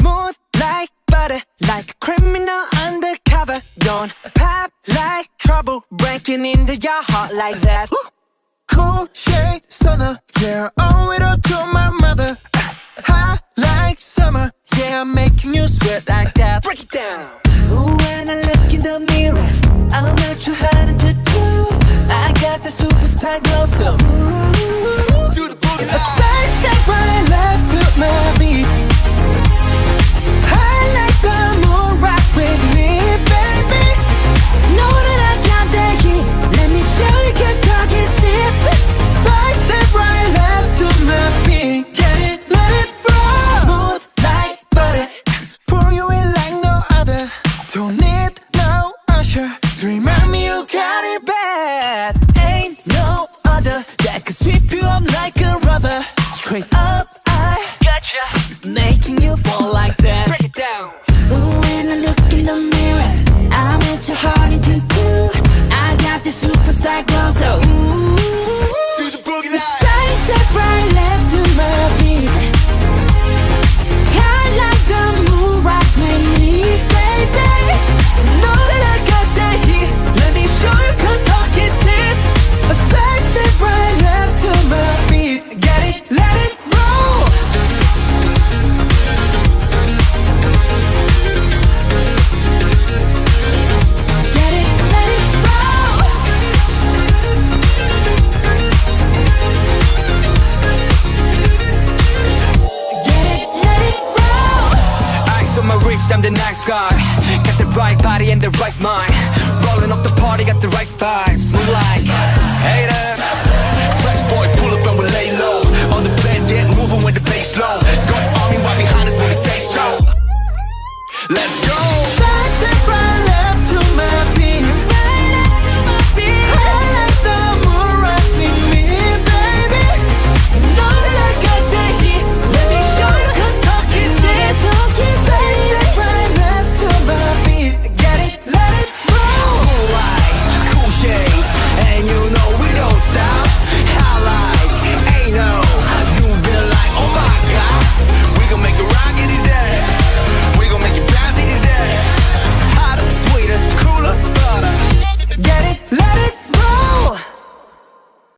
Smooth like butter, like a criminal undercover. Don't pop like trouble, breaking into your heart like that. Cool shade stunner, yeah, owe it all to my mother. Hot like summer, yeah, I'm making you sweat like that. Break it down. Ooh, when I look in the mirror, I'm not too hard to do. I got the superstar glow, so ooh, Do the boogie a side step right left to my beat. I like the moon, rock with me, baby. Know that I got that heat. Let me show you, 'cause talk is cheap. Side step right left to my beat. Get it, let it roll. Smooth like butter. Pour you in like no other. Don't need no usher to remind me you got it bad. Ain't no other that could sweep you up like a rubber. Straight up, I gotcha, making you fall like that. Break it down. Ooh, when I look in the mirror, I'm at your heart into two. I got the superstar glow, so ooh, Do the boogie line. side step right left to my beat. I like the moon, rock with me, baby. Know that I got that heat. Let me show you, 'cause talk is cheap. A side step right left to my beat. Get it, let it roll. Get it, let it roll. Get it, let it roll. Ice on my wrist, I'm the nice guy. Got the right body and the right mind. Rolling up the party, got the right vibes. Moonlight.